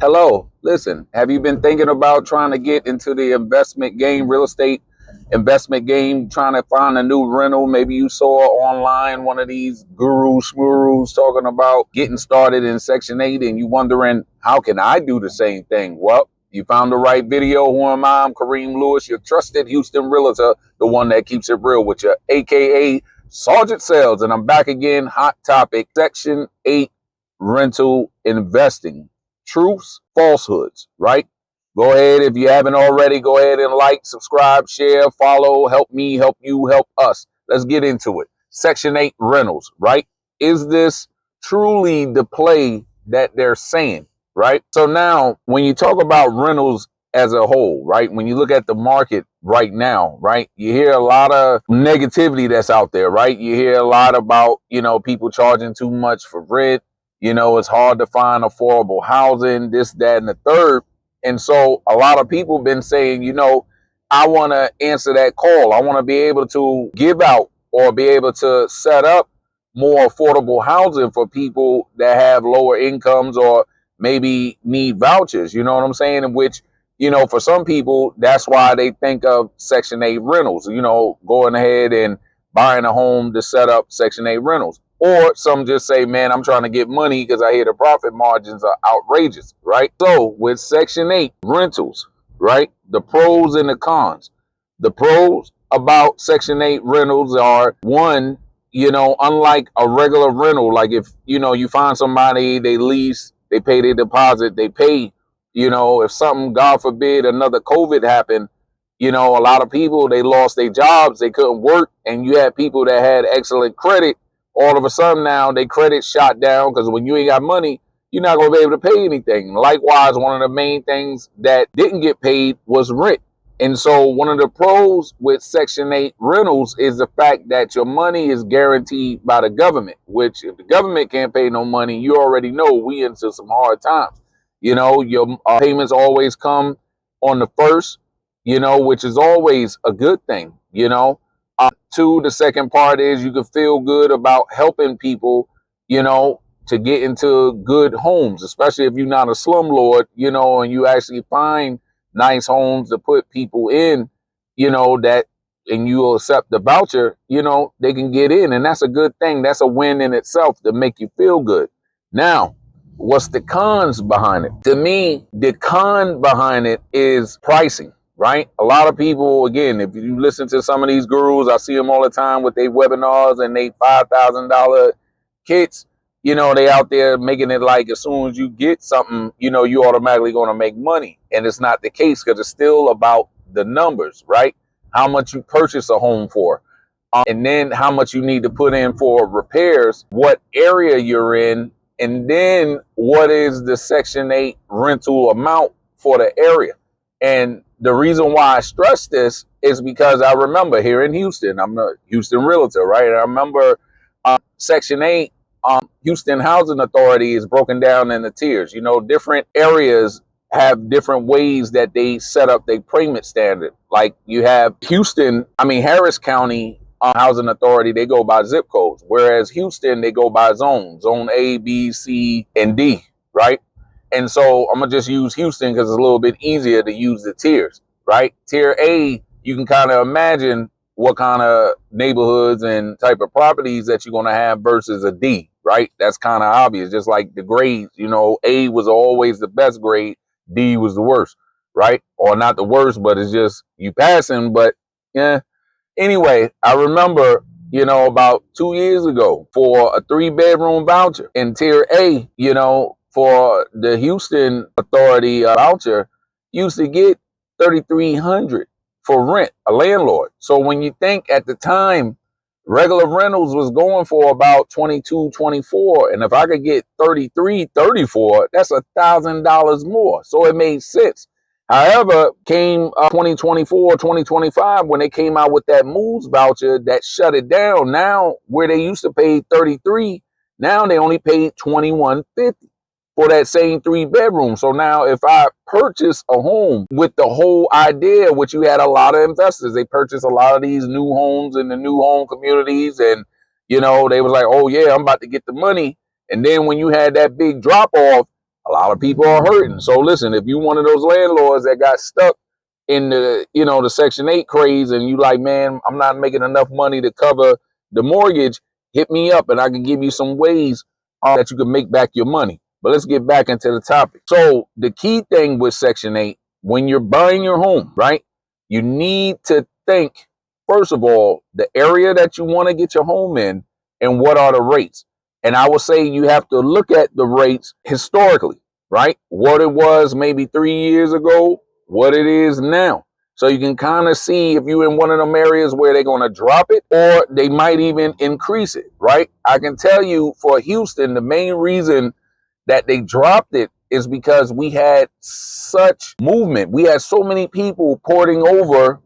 Hello, listen, have you been thinking about trying to get into the investment game, real estate investment game, trying to find a new rental? Maybe you saw online one of these gurus, shmurus talking about getting started in Section 8 and you wondering, how can I do the same thing? Well, you found the right video. Who am I? I'm Kareem Lewis, your trusted Houston realtor, the one that keeps it real with you, aka Sergeant Sales. And I'm back again, hot topic, Section 8 rental investing. Truths, falsehoods, right? Go ahead. If you haven't already, go ahead and like, subscribe, share, follow, help me, help you, help us. Let's get into it. Section 8 rentals, right? Is this truly the play that they're saying, right? So now when you talk about rentals as a whole, right? When you look at the market right now, right? You hear a lot of negativity that's out there, right? You hear a lot about, people charging too much for rent. It's hard to find affordable housing, this, that, and the third. And so a lot of people been saying, I want to answer that call. I want to be able to give out or be able to set up more affordable housing for people that have lower incomes or maybe need vouchers. You know what I'm saying? In which, for some people, that's why they think of Section 8 rentals, going ahead and buying a home to set up Section 8 rentals. Or some just say, man, I'm trying to get money because I hear the profit margins are outrageous, right? So with Section 8 rentals, right, the pros and the cons. The pros about Section 8 rentals are, one, unlike a regular rental, like if, you find somebody, they lease, they pay their deposit, they pay, if something, God forbid, another COVID happened, a lot of people, they lost their jobs, they couldn't work, and you had people that had excellent credit. All of a sudden now they credit shot down because when you ain't got money, you're not going to be able to pay anything. Likewise, one of the main things that didn't get paid was rent. And so one of the pros with Section 8 rentals is the fact that your money is guaranteed by the government, which if the government can't pay no money, you already know we into some hard times. Your payments always come on the first, which is always a good thing, Two, the second part is you can feel good about helping people, to get into good homes, especially if you're not a slumlord, and you actually find nice homes to put people in, that, and you accept the voucher, they can get in. And that's a good thing. That's a win in itself to make you feel good. Now, what's the cons behind it? To me, the con behind it is pricing. Right? A lot of people, again, if you listen to some of these gurus, I see them all the time with their webinars and they $5,000 kits, they out there making it like as soon as you get something, you automatically going to make money. And it's not the case because it's still about the numbers, right? How much you purchase a home for, and then how much you need to put in for repairs, what area you're in, and then what is the Section 8 rental amount for the area. And the reason why I stress this is because I remember here in Houston, I'm a Houston realtor, right? And I remember Section 8, Houston Housing Authority is broken down into tiers. Different areas have different ways that they set up their payment standard. Like you have Harris County Housing Authority, they go by zip codes, whereas Houston, they go by zones, zone A, B, C, and D, right? And so I'm going to just use Houston because it's a little bit easier to use the tiers, right? Tier A, you can kind of imagine what kind of neighborhoods and type of properties that you're going to have versus a D, right? That's kind of obvious. Just like the grades, A was always the best grade, D was the worst, right? Or not the worst, but it's just you passing. But yeah. Anyway, I remember, about 2 years ago for a 3-bedroom voucher in Tier A, for the Houston Authority voucher, used to get $3,300 for rent, a landlord. So when you think at the time, regular rentals was going for about 22, 24, and if I could get 33, 34, that's $1,000 more. So it made sense. However, came 2024, 2025, when they came out with that moves voucher that shut it down. Now, where they used to pay 33, now they only paid 21.50 for that same 3-bedroom. So now if I purchase a home with the whole idea, which you had a lot of investors, they purchased a lot of these new homes in the new home communities. And, they was like, oh yeah, I'm about to get the money. And then when you had that big drop off, A lot of people are hurting. So listen, if you one of those landlords that got stuck in the, the Section 8 craze, and you like, man, I'm not making enough money to cover the mortgage, hit me up and I can give you some ways that you can make back your money. But let's get back into the topic. So the key thing with Section 8, when you're buying your home, right, you need to think, first of all, the area that you want to get your home in and what are the rates. And I would say you have to look at the rates historically, right? What it was maybe 3 years ago, what it is now. So you can kind of see if you're in one of them areas where they're going to drop it or they might even increase it, right? I can tell you for Houston, the main reason that they dropped it is because we had such movement. We had so many people porting over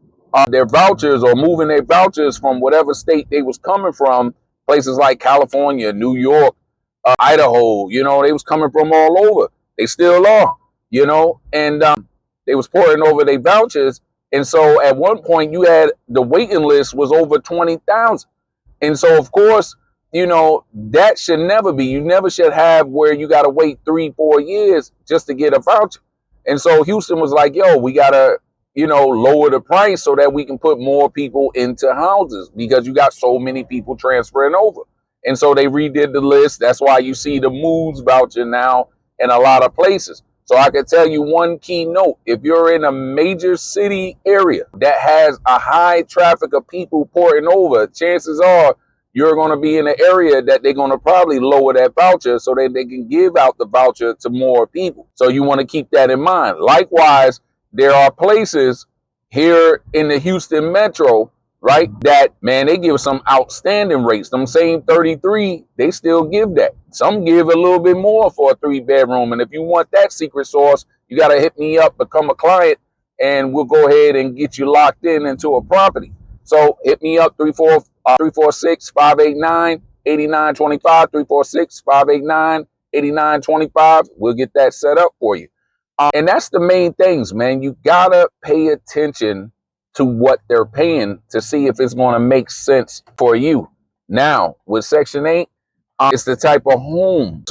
their vouchers or moving their vouchers from whatever state they was coming from, places like California, New York, Idaho, they was coming from all over. They still are, and they was pouring over their vouchers. And so at one point you had the waiting list was over 20,000. And so, of course, that should never be. You never should have where you got to wait 3-4 years just to get a voucher. And so Houston was like, yo, we got to, lower the price so that we can put more people into houses because you got so many people transferring over. And so they redid the list. That's why you see the moves voucher now in a lot of places. So I can tell you one key note. If you're in a major city area that has a high traffic of people pouring over, chances are you're going to be in an area that they're going to probably lower that voucher so that they can give out the voucher to more people. So you want to keep that in mind. Likewise, there are places here in the Houston metro, right, that, man, they give some outstanding rates. Them same 33, they still give that. Some give a little bit more for a 3-bedroom. And if you want that secret sauce, you got to hit me up, become a client, and we'll go ahead and get you locked into a property. So hit me up, 346-589-8925, 346-589-8925. We'll get that set up for you. And that's the main things, man. You got to pay attention to what they're paying to see if it's going to make sense for you. Now, with Section 8, it's the type of home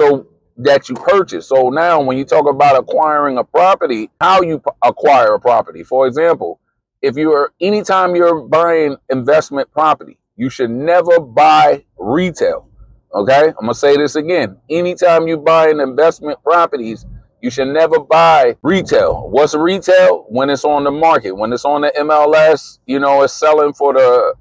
that you purchase. So now when you talk about acquiring a property, how you acquire a property. For example, anytime you're buying investment property, you should never buy retail. Okay, I'm going to say this again. Anytime you buy investment properties, you should never buy retail. What's retail? When it's on the market, when it's on the MLS, it's selling for the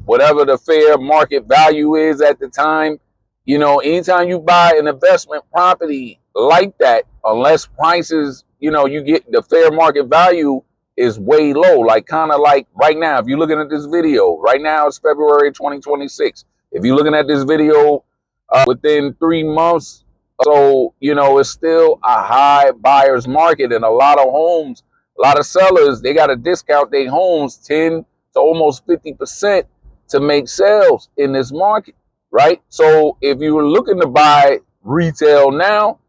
whatever the fair market value is at the time. Anytime you buy an investment property like that, unless prices, you get the fair market value is way low, like kind of like right now, if you're looking at this video, right now it's February 2026. If you're looking at this video within 3 months, so, it's still a high buyer's market, and a lot of homes, a lot of sellers, they got to discount their homes 10 to almost 50% to make sales in this market, right? So if you're looking to buy retail now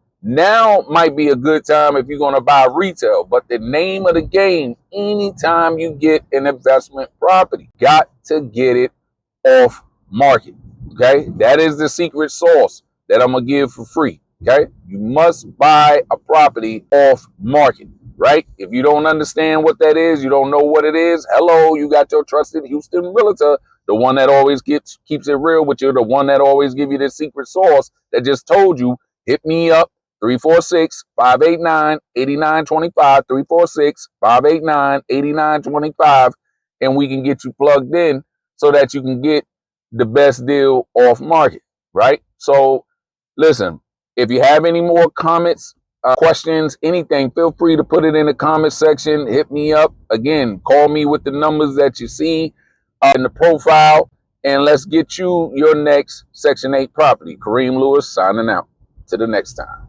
might be a good time if you're going to buy retail. But the name of the game, anytime you get an investment property, got to get it off market, okay? That is the secret sauce that I'm going to give for free. Okay, you must buy a property off market, right? If you don't understand what that is, you don't know what it is, hello, you got your trusted Houston realtor, the one that always keeps it real with you, the one that always give you the secret sauce that just told you. Hit me up, 346-589-8925, 346-589-8925, and we can get you plugged in so that you can get the best deal off market, right? So listen, if you have any more comments, questions, anything, feel free to put it in the comment section. Hit me up. Again, call me with the numbers that you see in the profile, and let's get you your next Section 8 property. Kareem Lewis signing out. Till the next time.